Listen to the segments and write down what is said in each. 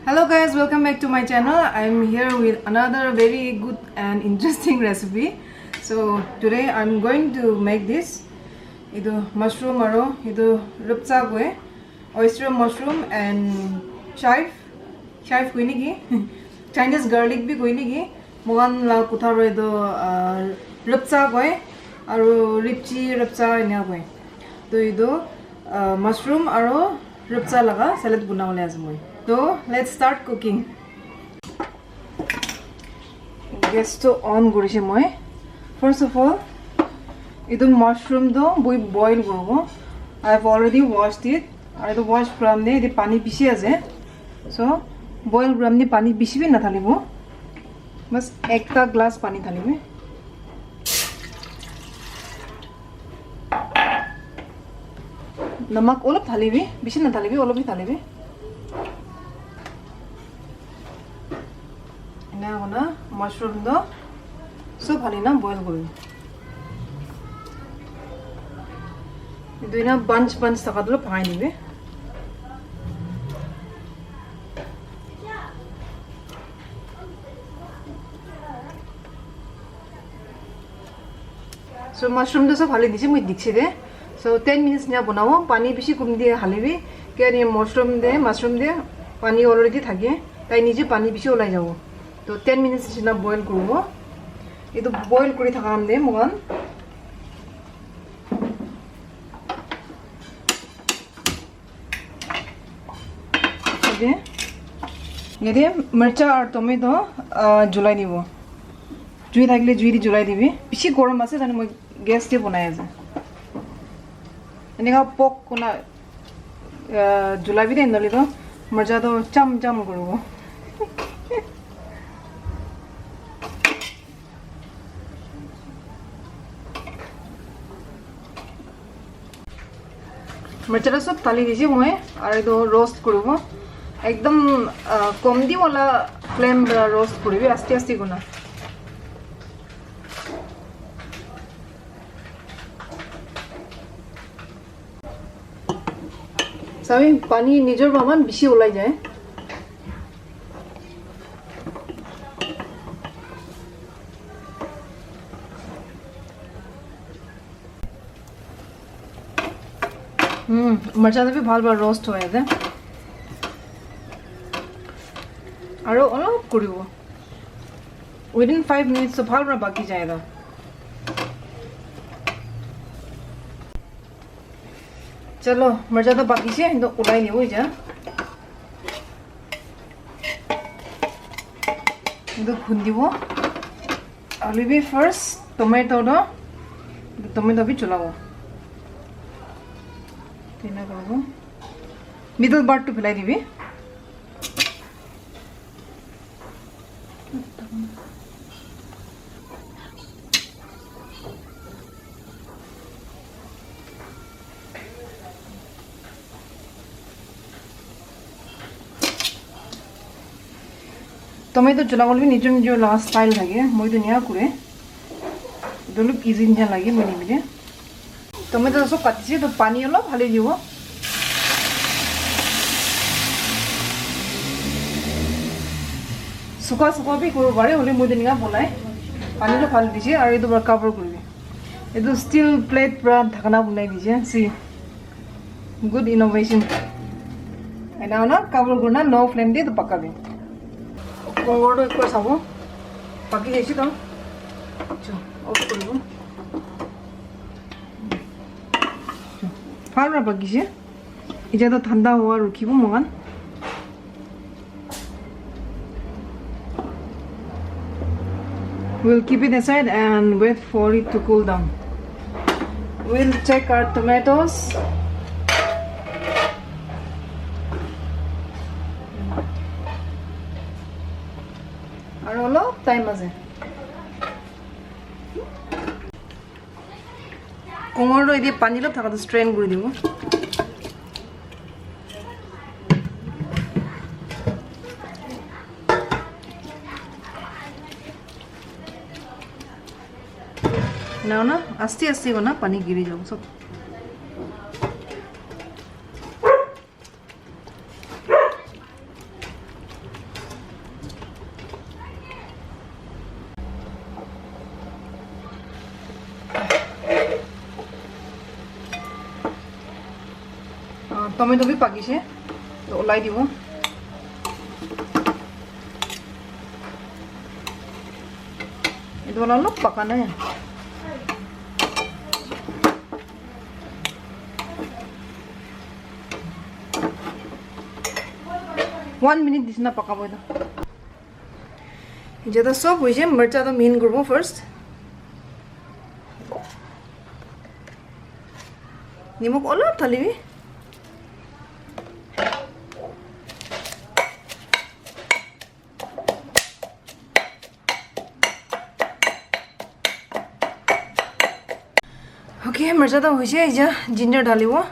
Hello guys, welcome back to my channel. I'm here with another very good and interesting recipe. So today I'm going to make this. Idu mushroom aro idu rupcha goe oyster mushroom and chive koi niki Chinese garlic bi koi niki mogan la kutha ro idu rupcha goe aro rupcha ina goe. To idu mushroom aro rupcha laga salad bunawale ase moi. So let's start cooking. Gas to on gorise moi. First of all, idu mushroom do boil korobo. I have already washed it. I do wash from the pani bishi ase. So boil from the pani bishi bi na thalibo. Bas ekta glass pani thalibe. Namak olop thalibi, bishi na thalibi, olop bi thalibi. Now mushroom do soup halina boil koribi. Idu na bunch takadlo pakai nibe. So mushroom do soup hali disi moi dikchi de. So 10 minutes nya banao pani bishi kum diye halibi. Kya mushroom de pani already thake. Tai nije pani bishi olai jabo. तो 10 minutes जिना boil करूँगा ये तो boil करी था काम दे मुगान ये दे मिर्चा और टोमेटो जुलाई दी वो जुई था के लिए जुई दी जुलाई दी भी पिछी गरम मासे जाने मैं गैस टे बनाया जा इन्हें का पोक कोना जुलाई भी दे इंदली तो मिर्चा तो चम करूँगा मिर्चा सब थाली दीजिए मुझे और इधर रोस्ट करूँगा एकदम कम दी वाला फ्लेम रोस्ट करूँगी आस्ते गुना सभी पानी निजर बामान बिशी उलाई जाए मिर्चा भी भाल बार रोस्ट हुए थे और अलग करियो within 5 minutes तो भाल बार बाकी जाएगा चलो मिर्चा तो बाकी से तो उलाई नहीं हुई जा इधर खुंदी वो आलू भी फर्स्ट टोमेटो भी चलाओ तीना करो मिडल पार्ट तो फिलाई दिबी टमेटो चलावल भी निजर लास्ट स्टाइल থাকে মই তো নিয়া করে দলু ইজি নিয়া লাগে মই নিবিলে टमेटो सब काटिছে तो पानी अलग ढाली দিব सुखा भी কৰিব পাৰে হলে মই দিনা বনাই পানীটো ঢালি দিছে আৰু এটো কভাৰ কৰিবি এটো স্টিল প্লেট পৰা ঢাকনা বনাই দিছে সি গুড ইনোভেশন এটা না কভাৰ করনা লো ফ্লেম দিয়ে তো পকাবি কঙ্গৰটো একো চাব পাকি গৈছে তো অফ কৰিব फालरा बाकीसे इजा तो ठंडा हुआ रुखिबो मगन we'll keep it aside and wait for it to cool down. We'll check our tomatoes. और অলপ টাইম আছে কোমৰটো এদি পানী লব থাকাটো স্ট্ৰেইন কৰি দিব না আস্তে গনা পানী গিৰি যাব সব টমেটো বি পাকিছে তো ওলাই দিব এইটো অলপ পকা নাই 1 minute disna pakabo ito jada sob hoise mircha to min korbo first nimok olop thalibi okay mircha to hoise ja ginger dhalibo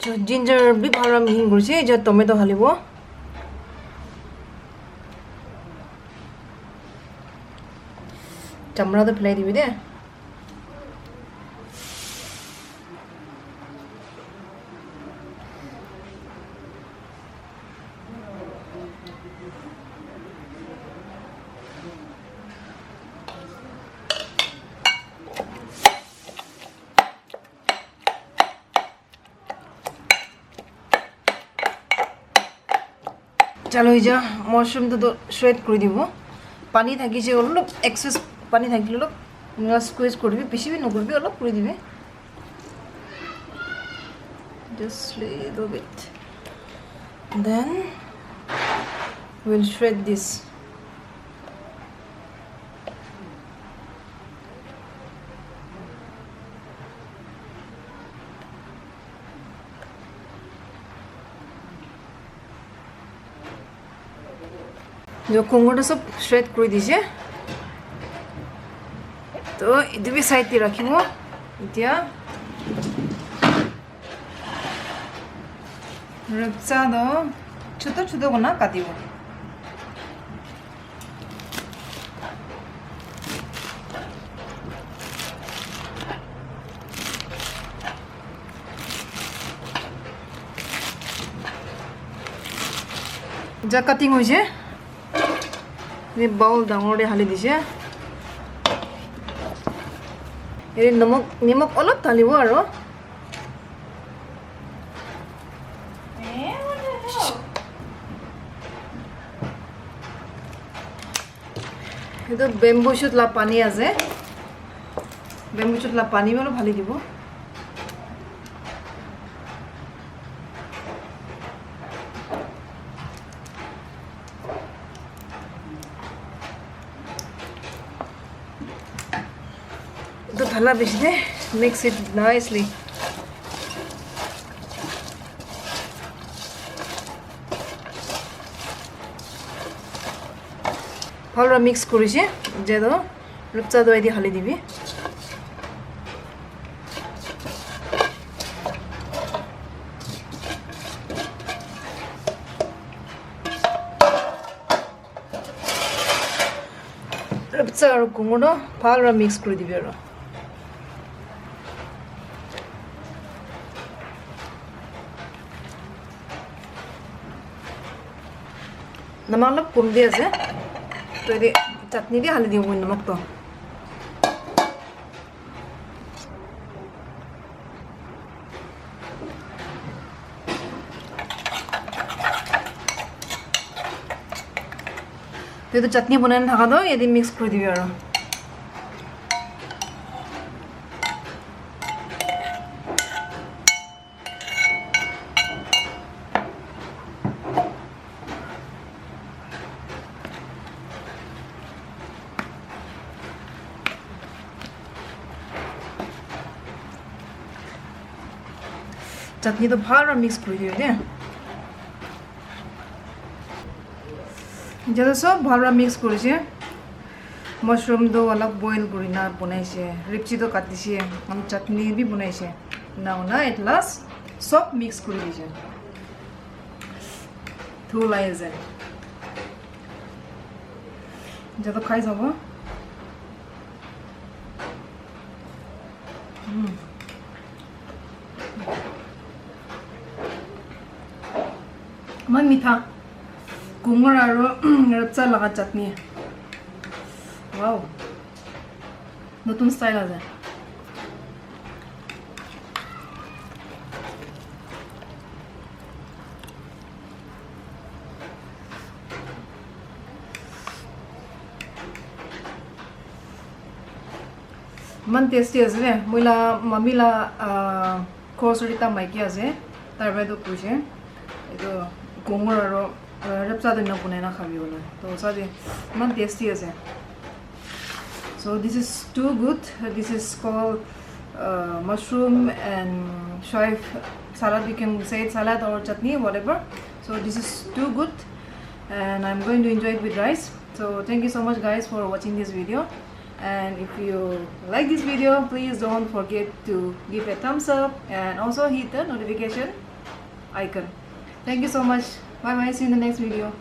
So ginger bhi bhala mihin korche je tomato halibo chamra to philai dibi de चलो इजा mushroom तो shred कर দিব পানি থাকিছে অলপ access পানি থাকিলে অলপ স্কুইজ করবি বেশি বি নকরবি অলপ করে দিবে just little bit then we'll shred this जो कोंगोटा सब श्रेड कर दिसे तो इधर भी साइड रखिबो इतिया रप्सा दो छोटो छोटो कोना काटिबो जा कटिंग होइसे ये बाउल डांगरे हाली दिसे एरे निमक अलप ढालिबो आरो एतो बेम्बू शुट ला पानी আছে बेम्बू शुट ला पानी বলো ঢালি দিব तो थला बेच दे मिक्स इट नाइसली ভালো মিক্স করিছে যে তো রূপচা দই দিয়ে হালি দিবি রূপচা আর কুমড়ো ভালো মিক্স করে দিবি আর नमक अलग कम दी আছে तो ये चटनी दी हाली दियो नमक तो तो चटनी बनाने थाका दो ये मिक्स कर दिबि आरो चटनी तो भालो मिक्स कर दियो दे যেটা সব ভালো মিক্স করেছে মাশরুম তো অলপ বয়েল করি না বনাইছে রিপচি তো কাটিছে আমি চাটনি বি বনাইছে নাও না এট লাস্ট সব মিক্স করে দিছে ধুলাই যায় যেটা খাই যাব মিঠা কুমড় আৰু ৰপচা লগা চাটনি ওয়াও নতুন স্টাইল আছে মান টেস্টি আছে ৰে মইলা মামিলা খৰচৰিতা মাইকি আছে তাৰ বাইদেউ কৈছে এইটো কুমড় আৰু ৰপচা দিন বনাই না খাবি বোলে তো চাবি ইমান টেস্টি আছে so this is too good this is called mushroom and chive salad you can say it salad or chutney whatever so this is too good and I'm going to enjoy it with rice so thank you so much guys for watching this video and if you like this video please don't forget to give a thumbs up and also hit the notification icon thank you so much bye bye see you in the next video